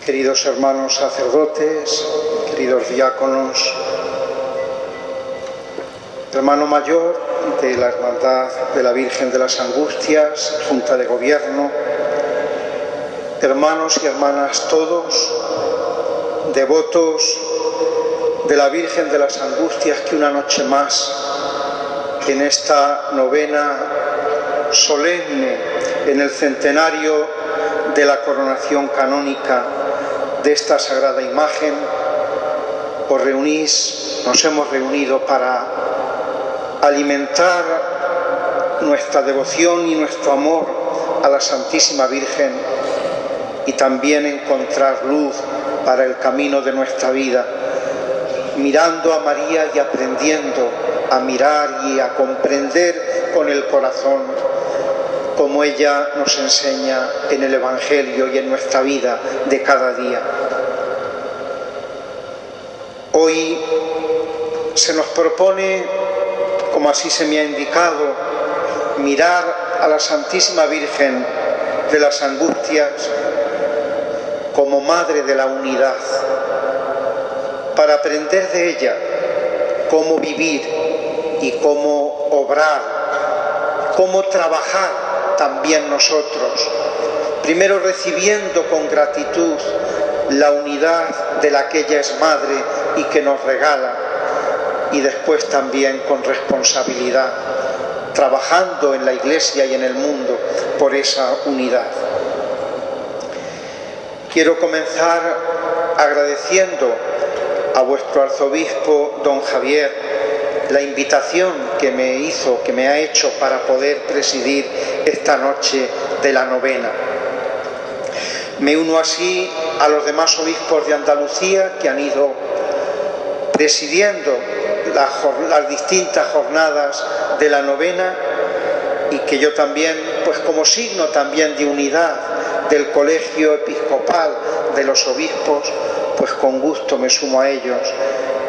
queridos hermanos sacerdotes, queridos diáconos, hermano mayor de la Hermandad de la Virgen de las Angustias, Junta de Gobierno, hermanos y hermanas todos, devotos de la Virgen de las Angustias, que una noche más en esta novena solemne en el centenario de la coronación canónica de esta sagrada imagen, nos hemos reunido para alimentar nuestra devoción y nuestro amor a la Santísima Virgen y también encontrar luz para el camino de nuestra vida, mirando a María y aprendiendo a mirar y a comprender con el corazón como ella nos enseña en el Evangelio y en nuestra vida de cada día. Hoy se nos propone, como así se me ha indicado, mirar a la Santísima Virgen de las Angustias como Madre de la Unidad, para aprender de ella cómo vivir y cómo obrar, cómo trabajar también nosotros, primero recibiendo con gratitud la unidad de la que ella es madre y que nos regala, y después también con responsabilidad, trabajando en la Iglesia y en el mundo por esa unidad. Quiero comenzar agradeciendo a vuestro arzobispo, don Javier, la invitación que me ha hecho para poder presidir esta noche de la novena. Me uno así a los demás obispos de Andalucía que han ido presidiendo las distintas jornadas de la novena, y que yo también, pues como signo también de unidad del colegio episcopal de los obispos, pues con gusto me sumo a ellos,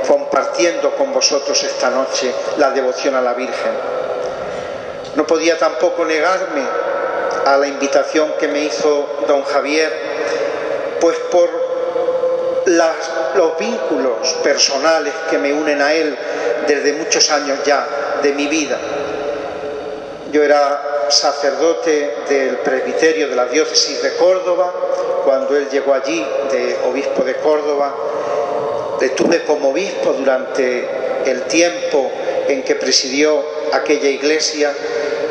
compartiendo con vosotros esta noche la devoción a la Virgen. No podía tampoco negarme a la invitación que me hizo don Javier, pues por los vínculos personales que me unen a él desde muchos años ya de mi vida. Yo era sacerdote del presbiterio de la diócesis de Córdoba cuando él llegó allí de obispo de Córdoba. Le tuve como obispo durante el tiempo en que presidió aquella iglesia,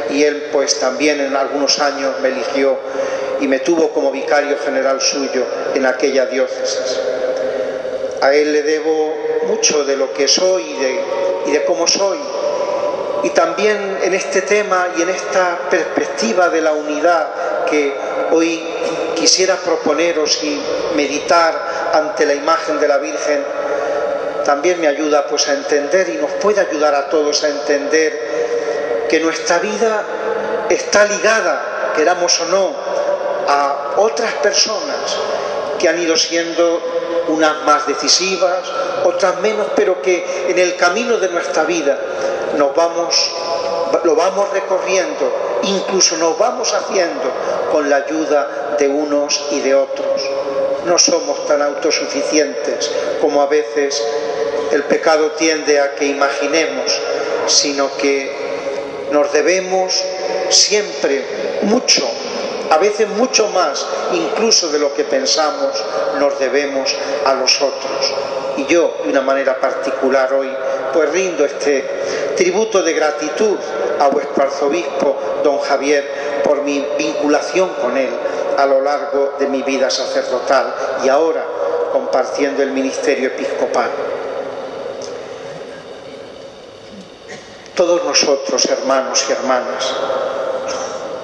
y él pues también en algunos años me eligió y me tuvo como vicario general suyo en aquella diócesis. A él le debo mucho de lo que soy y de cómo soy, y también en este tema y en esta perspectiva de la unidad que hoy quisiera proponeros y meditar ante la imagen de la Virgen, también me ayuda pues a entender, y nos puede ayudar a todos a entender que nuestra vida está ligada, queramos o no, a otras personas que han ido siendo unas más decisivas, otras menos, pero que en el camino de nuestra vida lo vamos recorriendo, incluso nos vamos haciendo con la ayuda de unos y de otros. No somos tan autosuficientes como a veces el pecado tiende a que imaginemos, sino que nos debemos siempre mucho, a veces mucho más incluso de lo que pensamos, nos debemos a los otros. Y yo, de una manera particular hoy, pues rindo este tributo de gratitud a vuestro arzobispo, don Javier, por mi vinculación con él a lo largo de mi vida sacerdotal y ahora compartiendo el ministerio episcopal. Todos nosotros, hermanos y hermanas,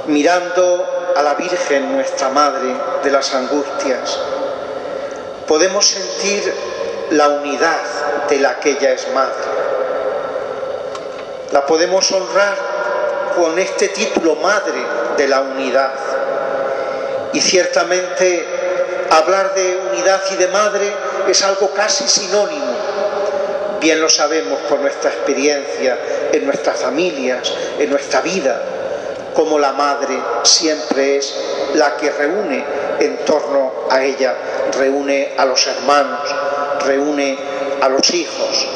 mirando a la Virgen, nuestra Madre de las Angustias, podemos sentir la unidad de la que ella es Madre. La podemos honrar con este título, Madre de la Unidad. Y ciertamente hablar de unidad y de madre es algo casi sinónimo. Bien lo sabemos por nuestra experiencia en nuestras familias, en nuestra vida, como la madre siempre es la que reúne en torno a ella, reúne a los hermanos, reúne a los hijos.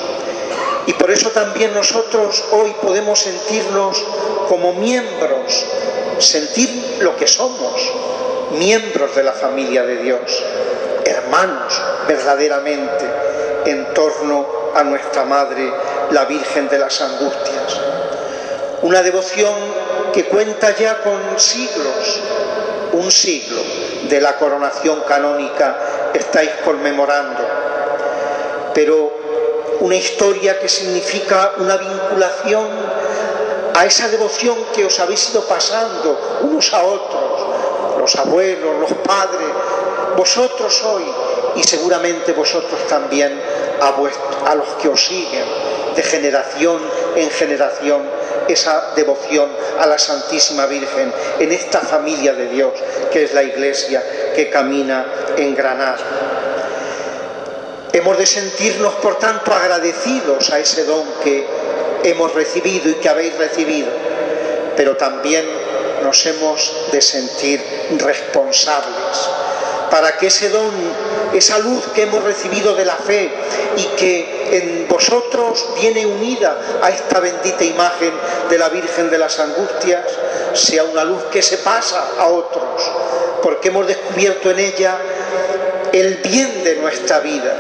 Y por eso también nosotros hoy podemos sentirnos como miembros, sentir lo que somos, miembros de la familia de Dios, hermanos verdaderamente en torno a nuestra Madre, la Virgen de las Angustias. Una devoción que cuenta ya con siglos, un siglo de la coronación canónica estáis conmemorando, pero una historia que significa una vinculación a esa devoción que os habéis ido pasando unos a otros, los abuelos, los padres, vosotros hoy y seguramente vosotros también a los que os siguen de generación en generación, esa devoción a la Santísima Virgen en esta familia de Dios que es la Iglesia que camina en Granada. Hemos de sentirnos, por tanto, agradecidos a ese don que hemos recibido y que habéis recibido, pero también nos hemos de sentir responsables para que ese don, esa luz que hemos recibido de la fe y que en vosotros viene unida a esta bendita imagen de la Virgen de las Angustias, sea una luz que se pasa a otros, porque hemos descubierto en ella el bien de nuestra vida.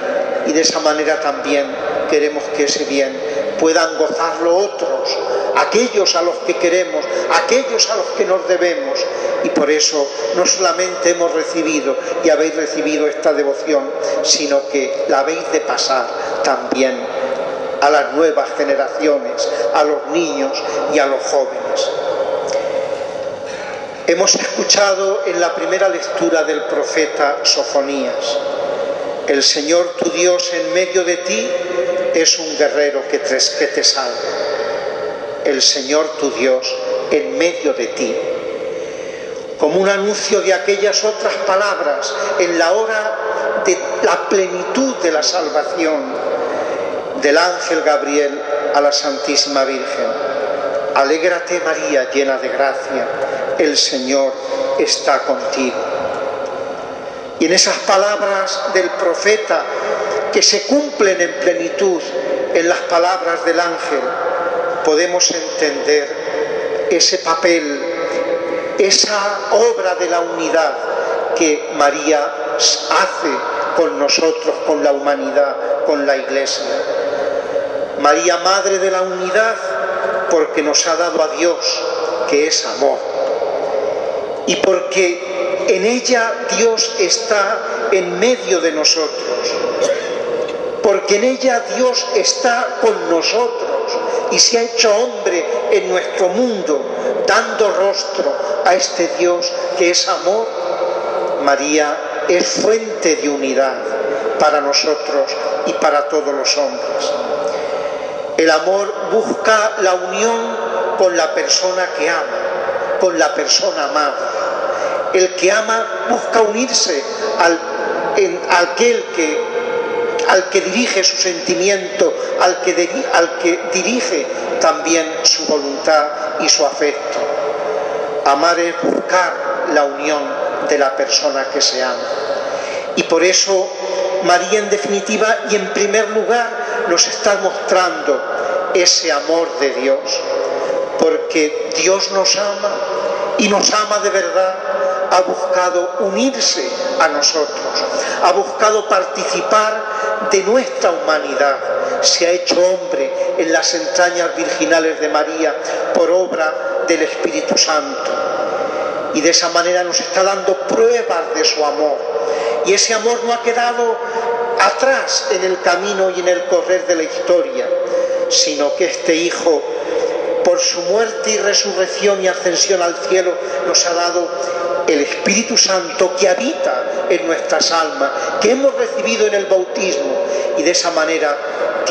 Y de esa manera también queremos que ese bien puedan gozarlo otros, aquellos a los que queremos, aquellos a los que nos debemos. Y por eso no solamente hemos recibido y habéis recibido esta devoción, sino que la habéis de pasar también a las nuevas generaciones, a los niños y a los jóvenes. Hemos escuchado en la primera lectura del profeta Sofonías: el Señor tu Dios en medio de ti es un guerrero que te salva. El Señor tu Dios en medio de ti. Como un anuncio de aquellas otras palabras en la hora de la plenitud de la salvación del ángel Gabriel a la Santísima Virgen: alégrate María, llena de gracia, el Señor está contigo. Y en esas palabras del profeta que se cumplen en plenitud en las palabras del ángel, podemos entender ese papel, esa obra de la unidad que María hace con nosotros, con la humanidad, con la Iglesia. María, Madre de la unidad, porque nos ha dado a Dios, que es amor, y porque en ella Dios está en medio de nosotros, porque en ella Dios está con nosotros y se ha hecho hombre en nuestro mundo, dando rostro a este Dios que es amor. María es fuente de unidad para nosotros y para todos los hombres. El amor busca la unión con la persona que ama, con la persona amada. El que ama busca unirse al que dirige su sentimiento, al que dirige también su voluntad y su afecto. Amar es buscar la unión de la persona que se ama. Y por eso María, en definitiva y en primer lugar, nos está mostrando ese amor de Dios, porque Dios nos ama y nos ama de verdad. Ha buscado unirse a nosotros, ha buscado participar de nuestra humanidad, se ha hecho hombre en las entrañas virginales de María por obra del Espíritu Santo, y de esa manera nos está dando pruebas de su amor, y ese amor no ha quedado atrás en el camino y en el correr de la historia, sino que este Hijo, por su muerte y resurrección y ascensión al cielo, nos ha dado el Espíritu Santo que habita en nuestras almas, que hemos recibido en el bautismo, y de esa manera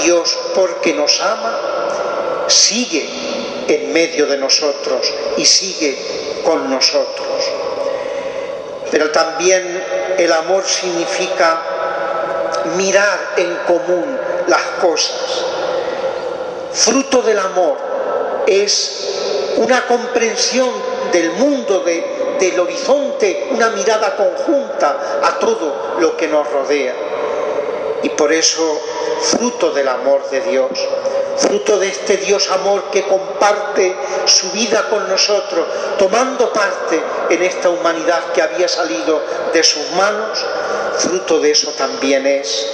Dios, porque nos ama, sigue en medio de nosotros y sigue con nosotros. Pero también el amor significa mirar en común las cosas. Fruto del amor es una comprensión del mundo, de del horizonte una mirada conjunta a todo lo que nos rodea. Y por eso, fruto del amor de Dios, fruto de este Dios amor que comparte su vida con nosotros, tomando parte en esta humanidad que había salido de sus manos, fruto de eso también es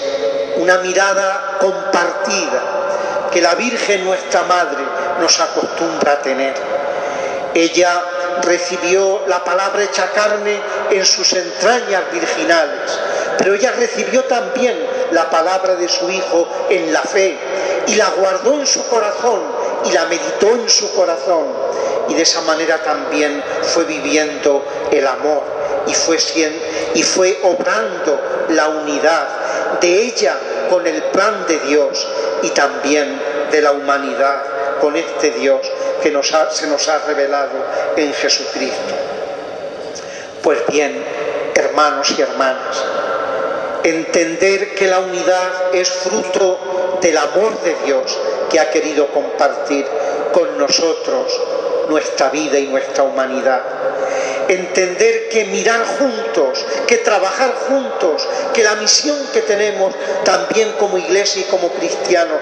una mirada compartida que la Virgen, nuestra Madre, nos acostumbra a tener. Ella recibió la palabra hecha carne en sus entrañas virginales, pero ella recibió también la palabra de su Hijo en la fe y la guardó en su corazón y la meditó en su corazón, y de esa manera también fue viviendo el amor y fue obrando la unidad de ella con el plan de Dios y también de la humanidad con este Dios que se nos ha revelado en Jesucristo. Pues bien, hermanos y hermanas, entender que la unidad es fruto del amor de Dios que ha querido compartir con nosotros nuestra vida y nuestra humanidad. Entender que mirar juntos, que trabajar juntos, que la misión que tenemos también como Iglesia y como cristianos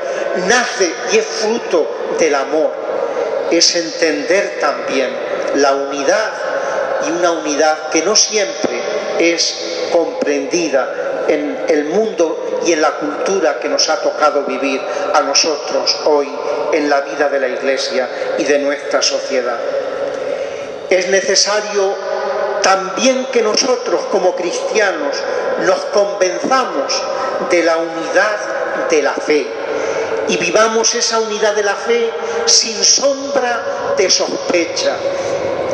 nace y es fruto del amor. Es entender también la unidad, y una unidad que no siempre es comprendida en el mundo y en la cultura que nos ha tocado vivir a nosotros hoy en la vida de la Iglesia y de nuestra sociedad. Es necesario también que nosotros como cristianos nos convenzamos de la unidad de la fe y vivamos esa unidad de la fe sin sombra de sospecha.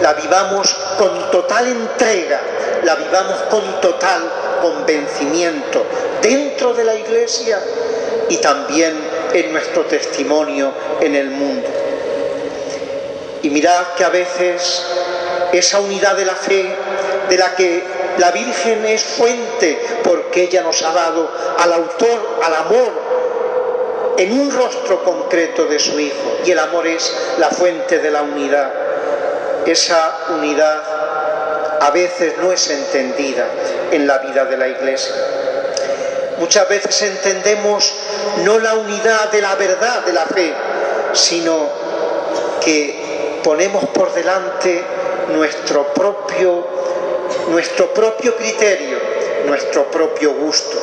La vivamos con total entrega, la vivamos con total convencimiento dentro de la Iglesia y también en nuestro testimonio en el mundo. Y mirad que a veces esa unidad de la fe, de la que la Virgen es fuente, porque ella nos ha dado al autor, al amor, en un rostro concreto de su Hijo, y el amor es la fuente de la unidad. Esa unidad a veces no es entendida en la vida de la Iglesia. Muchas veces entendemos no la unidad de la verdad de la fe, sino que ponemos por delante nuestro propio criterio, nuestro propio gusto.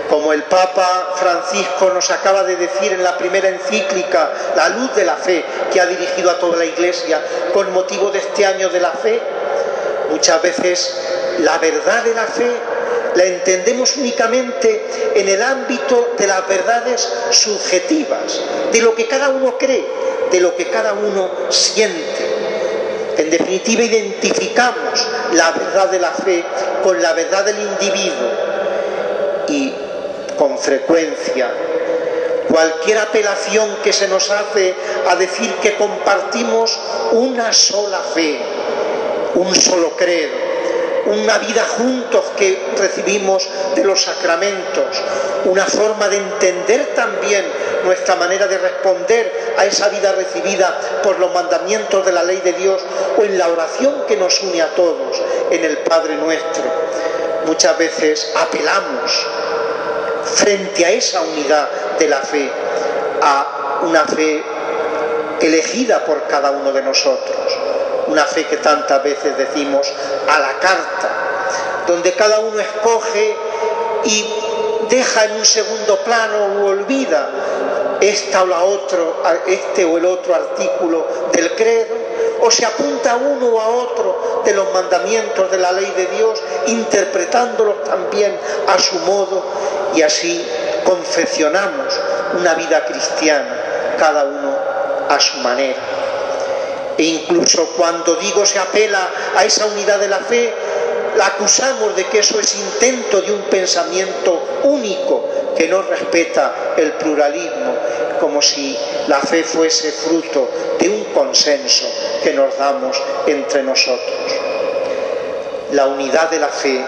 Como el Papa Francisco nos acaba de decir en la primera encíclica, La luz de la fe, que ha dirigido a toda la Iglesia con motivo de este año de la fe, muchas veces la verdad de la fe la entendemos únicamente en el ámbito de las verdades subjetivas, de lo que cada uno cree, de lo que cada uno siente. En definitiva, identificamos la verdad de la fe con la verdad del individuo y, con frecuencia, cualquier apelación que se nos hace a decir que compartimos una sola fe, un solo credo, una vida juntos que recibimos de los sacramentos, una forma de entender también nuestra manera de responder a esa vida recibida por los mandamientos de la ley de Dios o en la oración que nos une a todos en el Padre Nuestro. Muchas veces apelamos frente a esa unidad de la fe a una fe elegida por cada uno de nosotros, una fe que tantas veces decimos a la carta, donde cada uno escoge y deja en un segundo plano o olvida este o el otro artículo del credo, o se apunta a uno o a otro de los mandamientos de la ley de Dios, interpretándolos también a su modo, y así confeccionamos una vida cristiana, cada uno a su manera. E incluso cuando se apela a esa unidad de la fe, la acusamos de que eso es intento de un pensamiento único que no respeta el pluralismo, como si la fe fuese fruto de un consenso que nos damos entre nosotros. La unidad de la fe,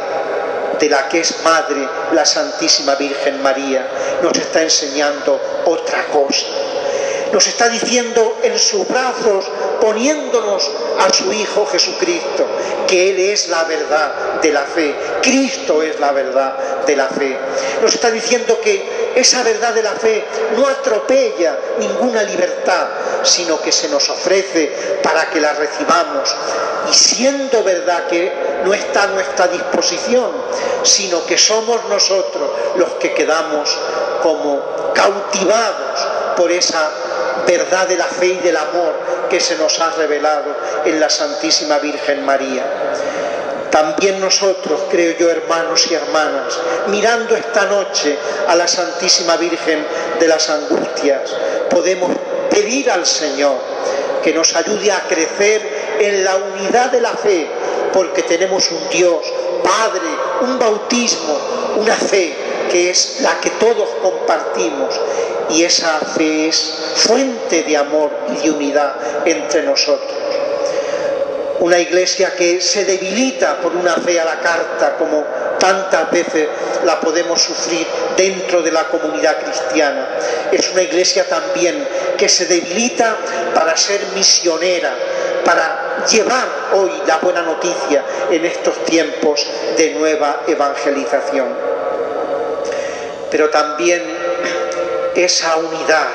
de la que es madre la Santísima Virgen María, nos está enseñando otra cosa. Nos está diciendo en sus brazos poniéndonos a su Hijo Jesucristo, que Él es la verdad de la fe, Cristo es la verdad de la fe. Nos está diciendo que esa verdad de la fe no atropella ninguna libertad, sino que se nos ofrece para que la recibamos, y siendo verdad que no está a nuestra disposición, sino que somos nosotros los que quedamos como cautivados por esa verdad de la fe y del amor que se nos ha revelado en la Santísima Virgen María. También nosotros, creo yo, hermanos y hermanas, mirando esta noche a la Santísima Virgen de las Angustias, podemos pedir al Señor que nos ayude a crecer en la unidad de la fe, porque tenemos un Dios Padre, un bautismo, una fe que es la que todos compartimos, y esa fe es fuente de amor y de unidad entre nosotros. Una iglesia que se debilita por una fe a la carta, como tantas veces la podemos sufrir dentro de la comunidad cristiana, es una iglesia también que se debilita para ser misionera, para llevar hoy la buena noticia en estos tiempos de nueva evangelización. Pero también esa unidad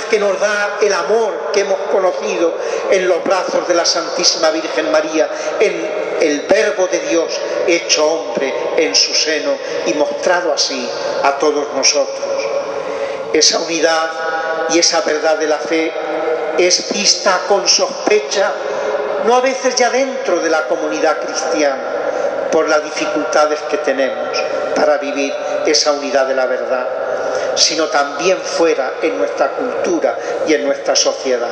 que nos da el amor que hemos conocido en los brazos de la Santísima Virgen María, en el Verbo de Dios hecho hombre en su seno y mostrado así a todos nosotros. Esa unidad y esa verdad de la fe es vista con sospecha, no a veces ya dentro de la comunidad cristiana, por las dificultades que tenemos para vivir esa unidad de la verdad, sino también fuera en nuestra cultura y en nuestra sociedad.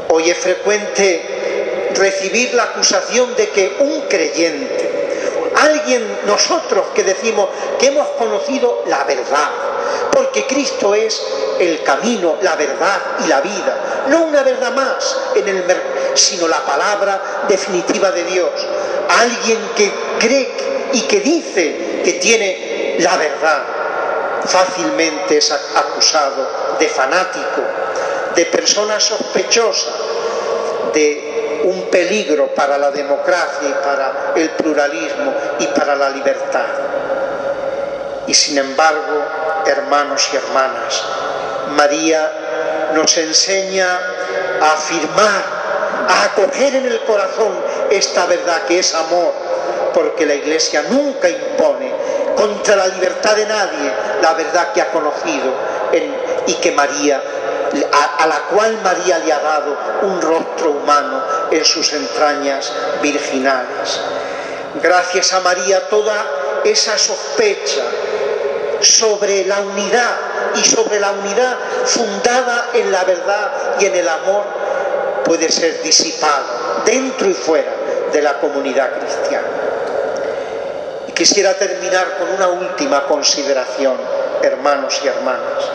Hoy es frecuente recibir la acusación de que un creyente, alguien, nosotros que decimos que hemos conocido la verdad, porque Cristo es el camino, la verdad y la vida, no una verdad más sino la palabra definitiva de Dios. Alguien que cree y que dice que tiene la verdad, fácilmente es acusado de fanático, de persona sospechosa, de un peligro para la democracia y para el pluralismo y para la libertad. Y sin embargo, hermanos y hermanas, María nos enseña a afirmar, a acoger en el corazón esta verdad que es amor, porque la Iglesia nunca impone contra la libertad de nadie la verdad que ha conocido y que María, a la cual María le ha dado un rostro humano en sus entrañas virginales. Gracias a María, toda esa sospecha sobre la unidad y sobre la unidad fundada en la verdad y en el amor puede ser disipada dentro y fuera de la comunidad cristiana. Y quisiera terminar con una última consideración, hermanos y hermanas,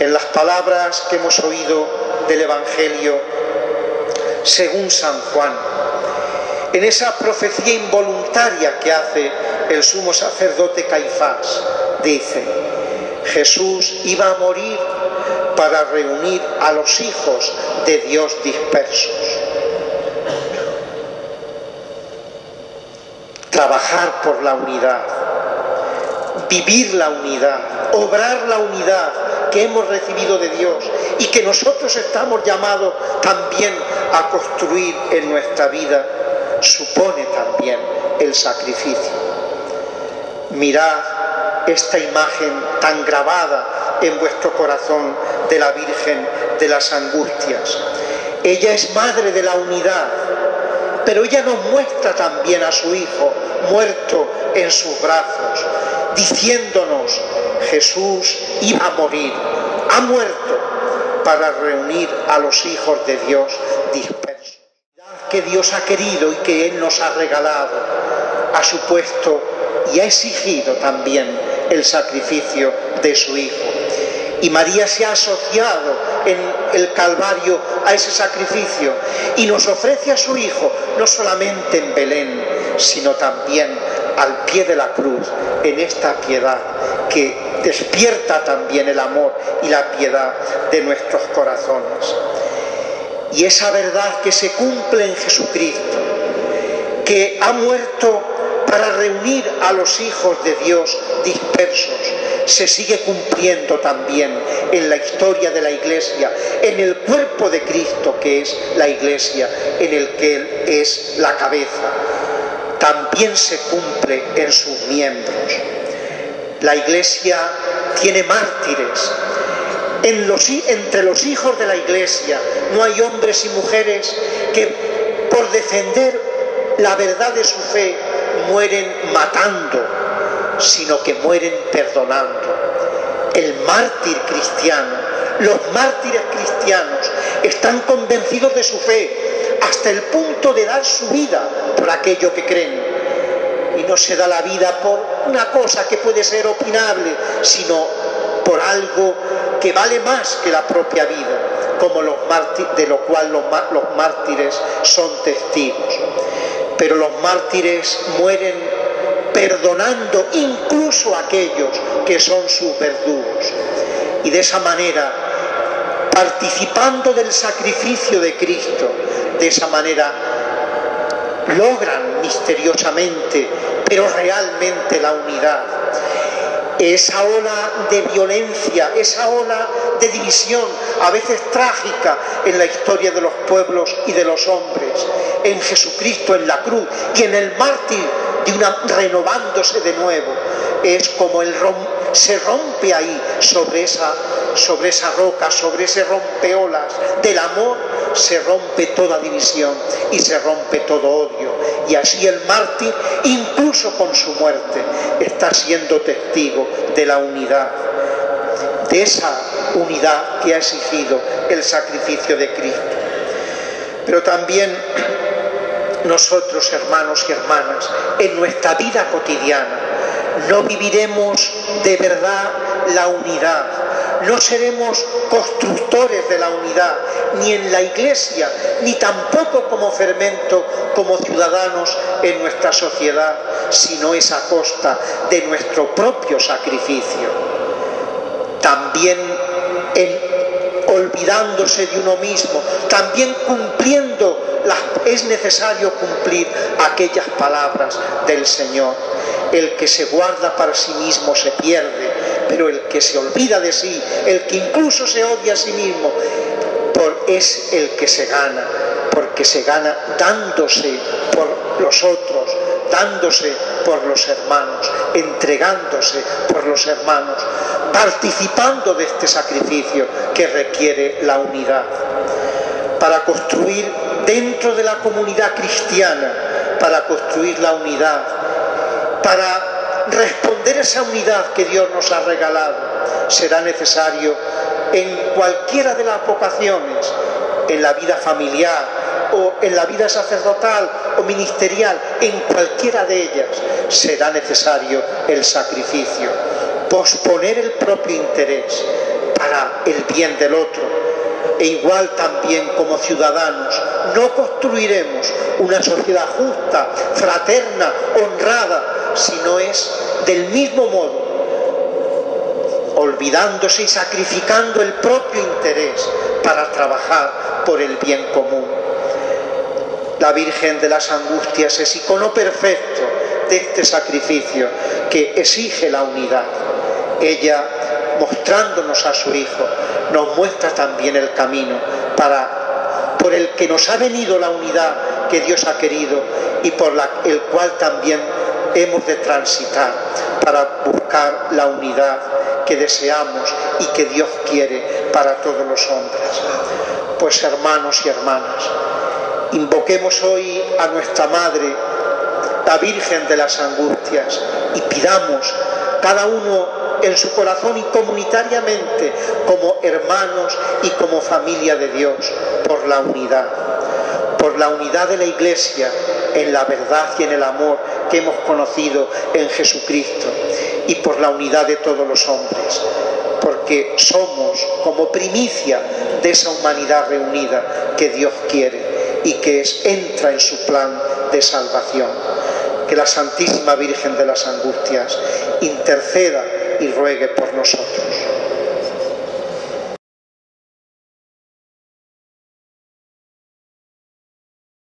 en las palabras que hemos oído del Evangelio según San Juan, en esa profecía involuntaria que hace el sumo sacerdote Caifás. Dice: Jesús iba a morir para reunir a los hijos de Dios dispersos. Trabajar por la unidad, vivir la unidad, obrar la unidad que hemos recibido de Dios y que nosotros estamos llamados también a construir en nuestra vida, supone también el sacrificio. Mirad esta imagen tan grabada en vuestro corazón de la Virgen de las Angustias. Ella es madre de la unidad, pero ella nos muestra también a su Hijo muerto en sus brazos, diciéndonos: Jesús iba a morir, ha muerto para reunir a los hijos de Dios dispersos. Que Dios ha querido y que Él nos ha regalado, ha supuesto y ha exigido también el sacrificio de su Hijo. Y María se ha asociado en el Calvario a ese sacrificio y nos ofrece a su Hijo no solamente en Belén, sino también al pie de la cruz, en esta piedad que despierta también el amor y la piedad de nuestros corazones. Y esa verdad que se cumple en Jesucristo, que ha muerto para reunir a los hijos de Dios dispersos, se sigue cumpliendo también en la historia de la Iglesia, en el cuerpo de Cristo que es la Iglesia, en el que Él es la cabeza. También se cumple en sus miembros. La Iglesia tiene mártires. Entre los hijos de la Iglesia no hay hombres y mujeres que por defender la verdad de su fe mueren matando, sino que mueren perdonando. El mártir cristiano, los mártires cristianos están convencidos de su fe hasta el punto de dar su vida por aquello que creen. Y no se da la vida por una cosa que puede ser opinable, sino por algo que vale más que la propia vida, como de lo cual los mártires son testigos. Pero los mártires mueren perdonando incluso a aquellos que son sus verdugos. Y de esa manera, participando del sacrificio de Cristo, de esa manera logran misteriosamente, pero realmente la unidad. Esa ola de violencia, esa ola de división, a veces trágica en la historia de los pueblos y de los hombres, en Jesucristo, en la cruz y en el mártir renovándose de nuevo, es como se rompe ahí sobre esa roca, sobre ese rompeolas del amor, se rompe toda división y se rompe todo odio. Y así el mártir, incluso con su muerte, está siendo testigo de la unidad, de esa unidad que ha exigido el sacrificio de Cristo. Pero también nosotros, hermanos y hermanas, en nuestra vida cotidiana, no viviremos de verdad la unidad, no seremos constructores de la unidad, ni en la Iglesia, ni tampoco como fermento, como ciudadanos en nuestra sociedad, sino es a costa de nuestro propio sacrificio. También olvidándose de uno mismo, también es necesario cumplir aquellas palabras del Señor. El que se guarda para sí mismo se pierde, pero el que se olvida de sí, el que incluso se odia a sí mismo, es el que se gana, porque se gana dándose por los otros, dándose por los hermanos, entregándose por los hermanos, participando de este sacrificio que requiere la unidad. Para construir dentro de la comunidad cristiana, para construir la unidad, para responder a esa unidad que Dios nos ha regalado, será necesario en cualquiera de las vocaciones, en la vida familiar o en la vida sacerdotal o ministerial, en cualquiera de ellas será necesario el sacrificio, posponer el propio interés para el bien del otro. E igual también como ciudadanos no construiremos una sociedad justa, fraterna, honrada, si no es del mismo modo, olvidándose y sacrificando el propio interés para trabajar por el bien común. La Virgen de las Angustias es icono perfecto de este sacrificio que exige la unidad. Ella, mostrándonos a su Hijo, nos muestra también el camino por el que nos ha venido la unidad que Dios ha querido y por el cual también hemos de transitar para buscar la unidad que deseamos y que Dios quiere para todos los hombres. Pues hermanos y hermanas, invoquemos hoy a nuestra Madre, la Virgen de las Angustias, y pidamos cada uno en su corazón y comunitariamente como hermanos y como familia de Dios por la unidad de la Iglesia en la verdad y en el amor que hemos conocido en Jesucristo, y por la unidad de todos los hombres, porque somos como primicia de esa humanidad reunida que Dios quiere y que entra en su plan de salvación. que la Santísima Virgen de las Angustias interceda y ruegue por nosotros.